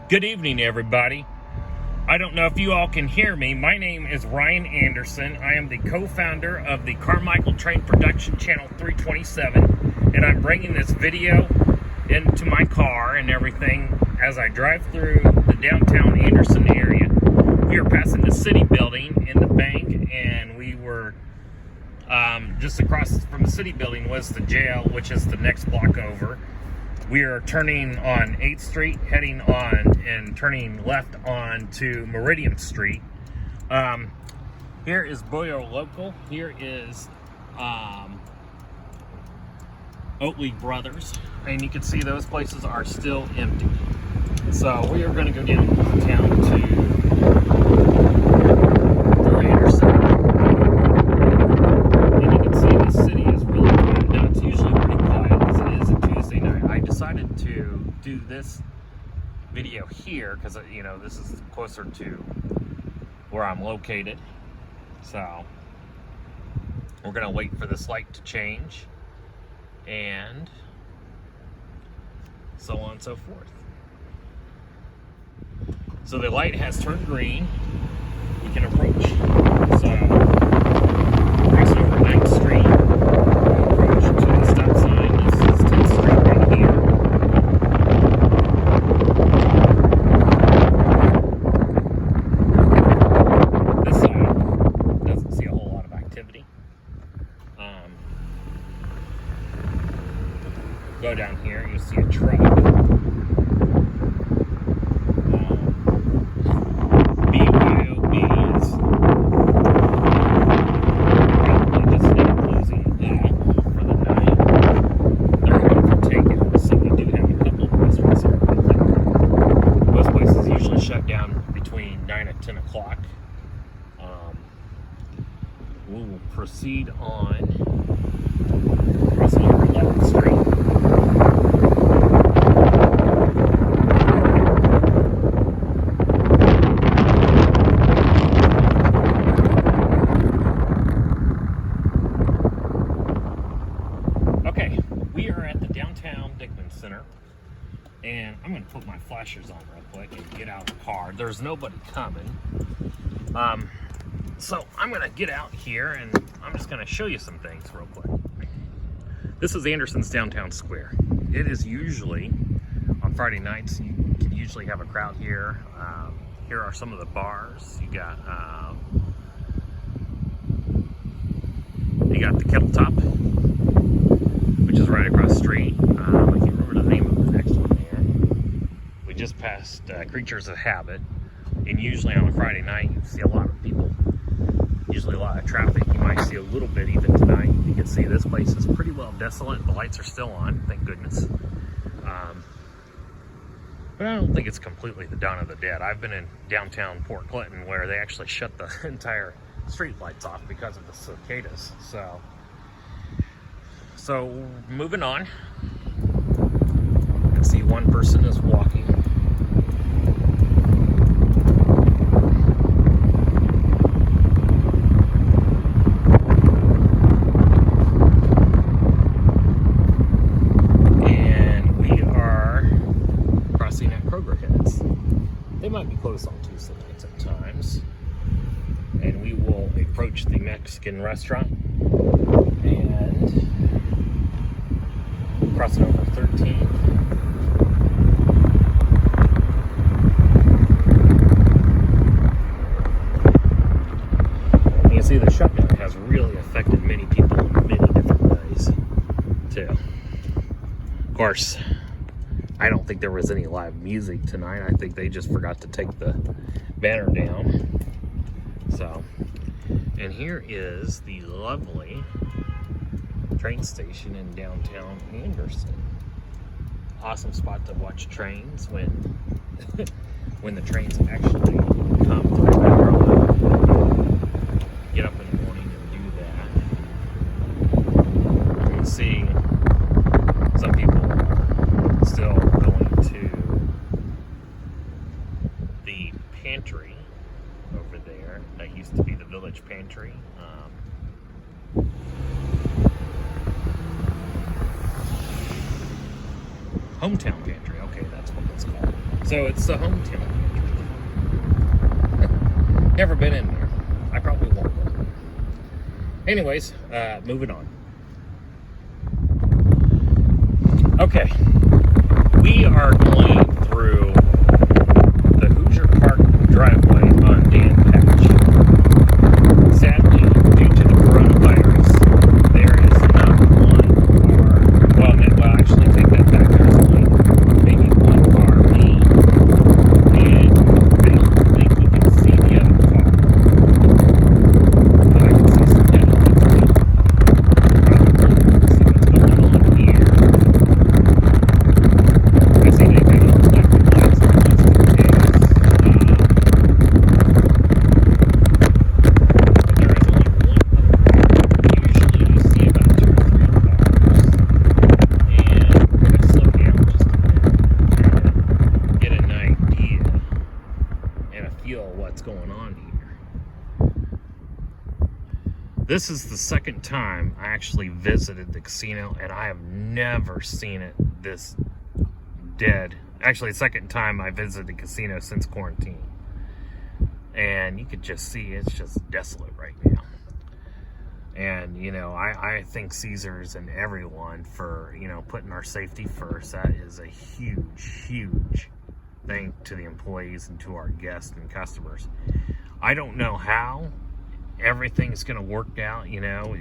Good evening, everybody. I don't know if you all can hear me. My name is Ryan Anderson. I am the co-founder of the Carmichael Train Production Channel 327, and I'm bringing this video into my car and everything as I drive through the downtown Anderson area. We are passing the city building in the bank, and we were just across from the city building was the jail, which is the next block over. We are turning on 8th Street, heading on and turning left on to Meridian Street. Here is Boyer Local. Here is Oatley Brothers. And you can see those places are still empty. So we are going to go downtown to Anderson. And you can see the city is really quiet. Now it's usually pretty quiet as it is a Tuesday night. I decided to do this video here because, you know, this is closer to where I'm located. So we're going to wait for this light to change and so on and so forth. So the light has turned green. We can approach. So crossing over 9th Street. Approach to the stop sign. This is 10th Street right here. This side doesn't see a whole lot of activity. Go down here, you'll see a truck. BYOB is probably just now closing that for the night. They're going for takeout, so we do have a couple of restaurants here. Most places usually shut down between 9 and 10 o'clock. We will proceed on crossing over 11th Street. Center, and I'm going to put my flashers on real quick and get out of the car. There's nobody coming, so I'm going to get out here and I'm just going to show you some things real quick. This is Anderson's downtown square. It is usually on Friday nights. You can usually have a crowd here. Here are some of the bars. You got the Kettle Top, which is right across the street. I can't remember the name of the next one there. We just passed Creatures of Habit, and usually on a Friday night you see a lot of people, usually a lot of traffic. You might see a little bit even tonight. You can see this place is pretty well desolate. The lights are still on, thank goodness. But I don't think it's completely the dawn of the dead. I've been in downtown Port Clinton where they actually shut the entire street lights off because of the cicadas. So moving on, you can see one person is walking. And we are crossing at Kroger Heads. They might be closed on Tuesday nights at times. And we will approach the Mexican restaurant and crossing over 13. You can see the shutdown has really affected many people in many different ways, too. Of course, I don't think there was any live music tonight. I think they just forgot to take the banner down. So, and here is the lovely train station in downtown Anderson. Awesome spot to watch trains when when the trains actually come through. Get up in the morning and do that. You can see some people are still going to the pantry over there. That used to be the village pantry. Hometown pantry, okay, that's what it's called. So it's the hometown. Never been in there. I probably won't go. Anyways, moving on. Okay. We are going through the Hoosier Park driveway on Dan Patch. Sadly, due to the coronavirus, there is not one car. Well, actually, take that back. There's only maybe one car lead, and I don't think you can see the other car. But I can see some headlights. See what's going on here. I see they got all electric lights on just in case. But there is only one other car. Usually you see about 2 or 3 cars. And we're going to slow down just a minute and get an idea and a feel of what's going on here. This is the second time I actually visited the casino, and I have never seen it this dead. Actually, the second time I visited the casino since quarantine. And you could just see it's just desolate right now. And, you know, I thank Caesars and everyone for, you know, putting our safety first. That is a huge, huge thank to the employees and to our guests and customers. I don't know how everything's going to work out, you know.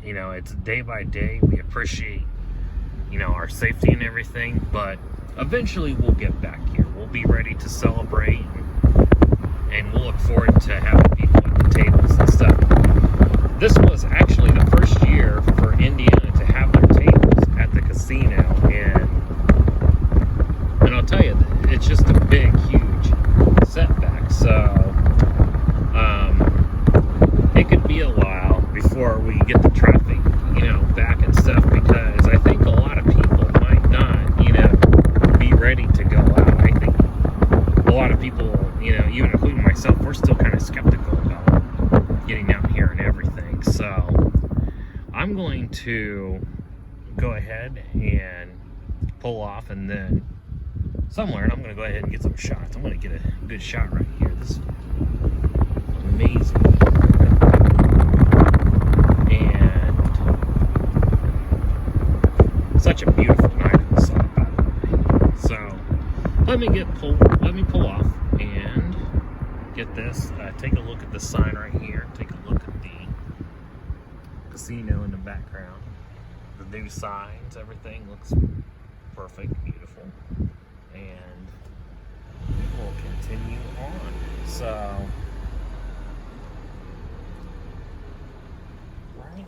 It's day by day. We appreciate, you know, our safety and everything, but eventually we'll get back here. We'll be ready to celebrate, and we'll look forward to having people at the tables and stuff. This was actually the first year for Indiana to have their tables at the casino, and I'll tell you, it's just a big, huge setback. So it could be a while before we get the traffic, you know, back and stuff, because I think a lot of people might not, you know, be ready to go out. I think a lot of people, you know, even including myself, we're still kind of skeptical about getting out here and everything. So I'm going to go ahead and pull off, and then somewhere, and I'm going to go ahead and get some shots. I'm going to get a good shot right here. This is amazing. And such a beautiful night outside, by the way. So let me pull off and get this. Take a look at the sign right here. Take a look at the casino in the background. The new signs, everything looks perfect, beautiful. And we'll continue on. So, right.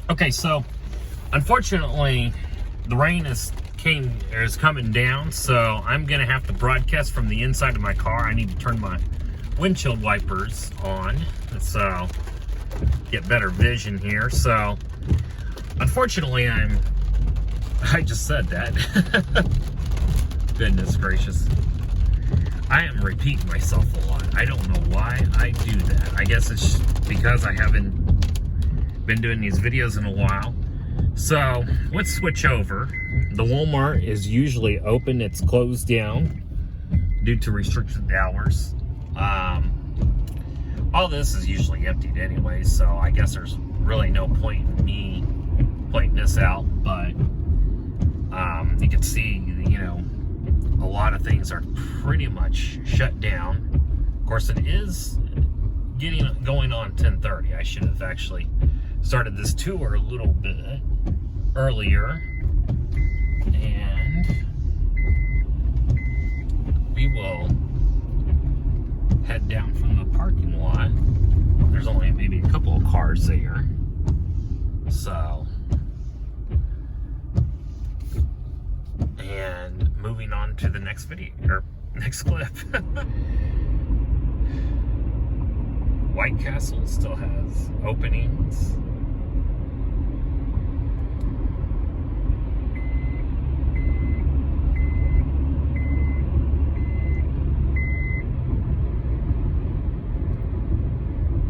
Okay, so unfortunately the rain is coming down, so I'm gonna have to broadcast from the inside of my car. I need to turn my windshield wipers on so get better vision here. So unfortunately I just said that. Goodness gracious, I am repeating myself a lot. I don't know why I do that. I guess it's because I haven't been doing these videos in a while. So let's switch over. The Walmart is usually open. It's closed down due to restricted hours. all this is usually emptied anyway, so I guess there's really no point in me pointing this out, but you can see, you know, a lot of things are pretty much shut down. Of course, it is going on 10:30. I should have actually started this tour a little bit earlier, and we will head down from the parking lot. There's only maybe a couple of cars there, so, and moving on to the next video, or next clip. White Castle still has openings.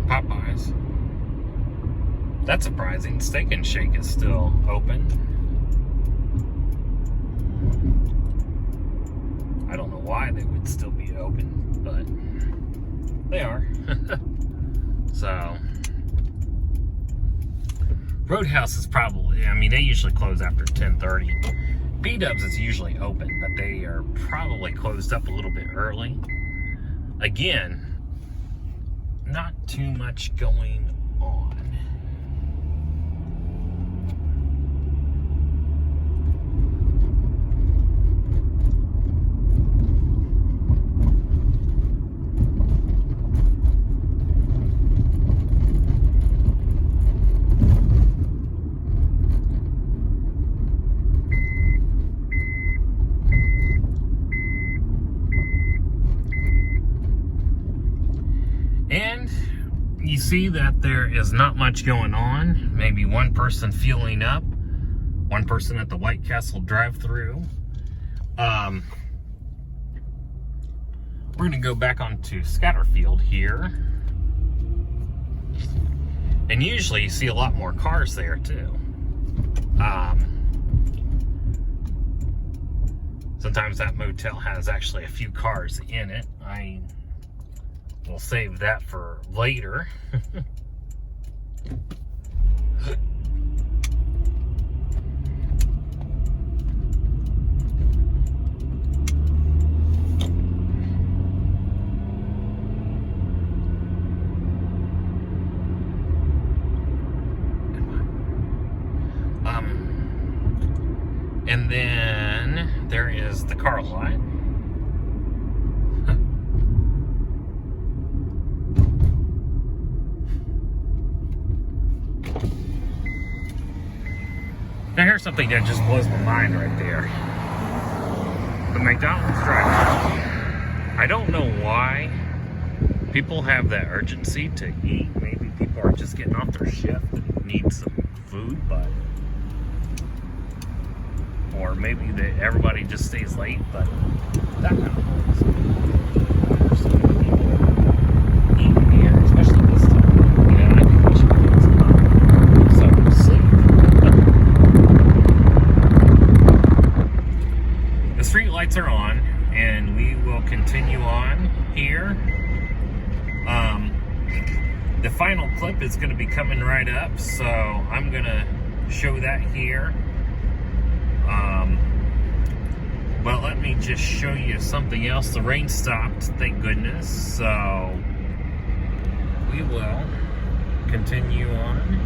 Popeyes. That's surprising. Steak and Shake is still open. I don't know why they would still be open, but they are. So, Roadhouse is probably, I mean, they usually close after 10:30. B-Dubs is usually open, but they are probably closed up a little bit early. Again, not too much going on. And you see that there is not much going on. Maybe one person fueling up, one person at the White Castle drive-thru. We're going to go back onto Scatterfield here. And usually you see a lot more cars there too. Sometimes that motel has actually a few cars in it. We'll save that for later. And then there is the car lot. Now here's something that just blows my mind right there. The McDonald's drive-thru. I don't know why people have that urgency to eat. Maybe people are just getting off their shift and need some food, but, or maybe that everybody just stays late, but that happens. There's so many people eating here, especially this time. Yeah, I think we should get some sleep. The street lights are on, and we will continue on here. The final clip is going to be coming right up, so I'm going to show that here. But let me just show you something else. The rain stopped, thank goodness, so we will continue on.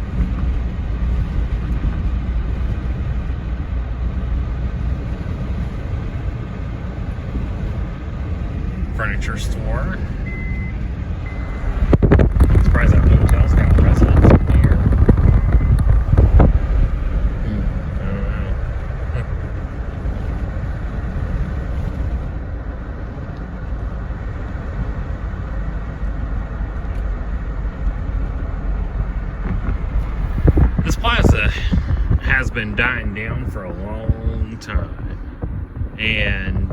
Furniture store. I'm surprised that motel's got residents in here. I don't know. This plaza has been dying down for a long time, and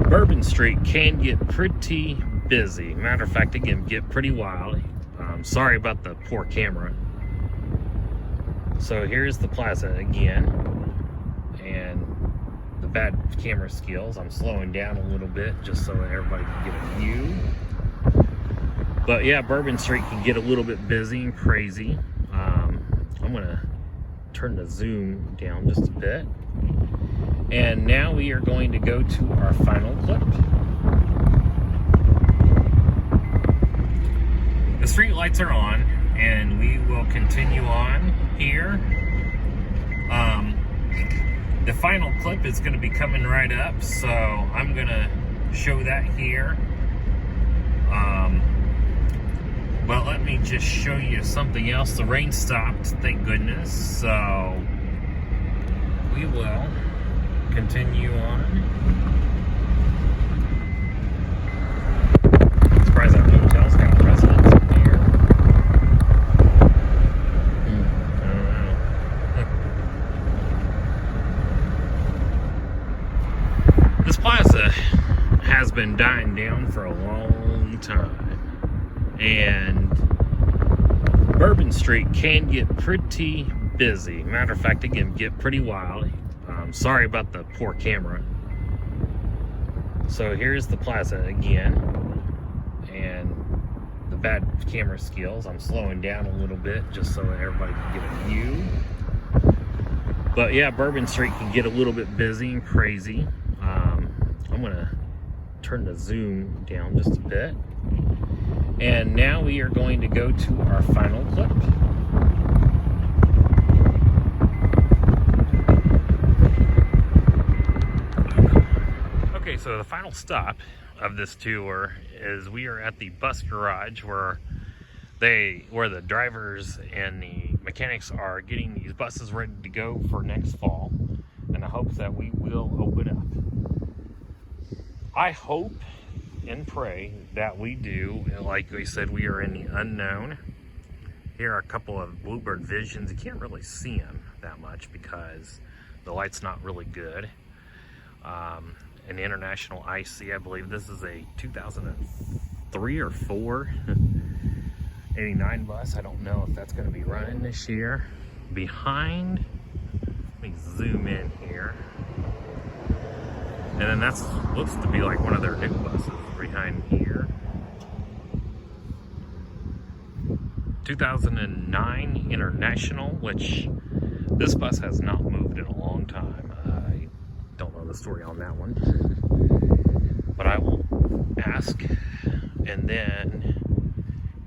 Bourbon Street can get pretty busy. Matter of fact, it can get pretty wild. Sorry about the poor camera. So here's the plaza again, and the bad camera skills. I'm slowing down a little bit just so everybody can get a view. But yeah, Bourbon Street can get a little bit busy and crazy. I'm gonna turn the zoom down just a bit. And now we are going to go to our final clip. The street lights are on, and we will continue on here. The final clip is going to be coming right up, so I'm going to show that here. But let me just show you something else. The rain stopped, thank goodness, so we will continue on. I'm surprised that hotel's got residents in here. I don't know. This plaza has been dying down for a long time, and Bourbon Street can get pretty busy. Matter of fact, it can get pretty wild. Sorry about the poor camera. So here's the plaza again, and the bad camera skills. I'm slowing down a little bit just so everybody can get a view. But yeah, Bourbon Street can get a little bit busy and crazy. I'm gonna turn the zoom down just a bit. And now we are going to go to our final clip. Okay, so the final stop of this tour is we are at the bus garage where the drivers and the mechanics are getting these buses ready to go for next fall, in the hopes that we will open up. I hope and pray that we do. Like we said, we are in the unknown. Here are a couple of Bluebird Visions. You can't really see them that much because the light's not really good. An International IC, I believe this is a 2003 or 4 89 bus. I don't know if that's going to be running this year. Behind, let me zoom in here. And then that's looks to be like one of their new buses behind here. 2009 International, which this bus has not moved in a long time. I don't know the story on that one, but I will ask. And then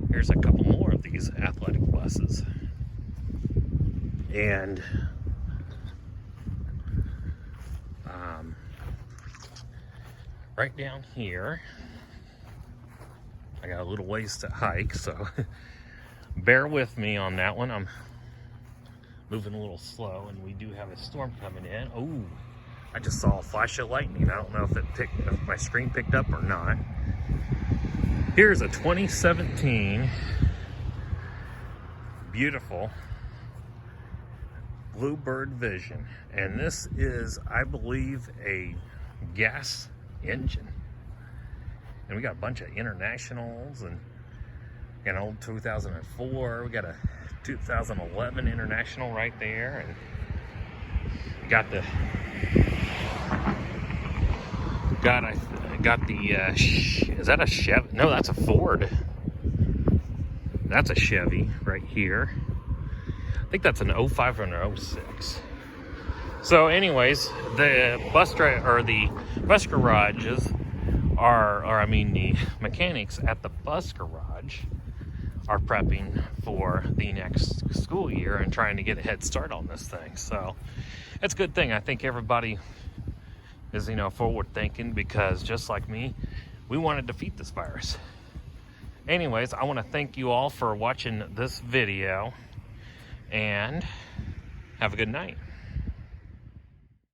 here's a couple more of these athletic buses. And right down here, I got a little ways to hike, so bear with me on that one. I'm moving a little slow, and we do have a storm coming in. Oh, I just saw a flash of lightning. I don't know if if my screen picked up or not. Here's a 2017 beautiful Bluebird Vision, and this is, I believe, a gas engine. And we got a bunch of internationals, and an old 2004. We got a 2011 International right there, and got the is that a Chevy? No, that's a Ford. That's a Chevy right here. I think that's an 05 or an 06. So anyways, the bus garages the mechanics at the bus garage are prepping for the next school year and trying to get a head start on this thing. So it's a good thing. I think everybody is, forward thinking, because just like me, we want to defeat this virus. Anyways, I want to thank you all for watching this video, and have a good night.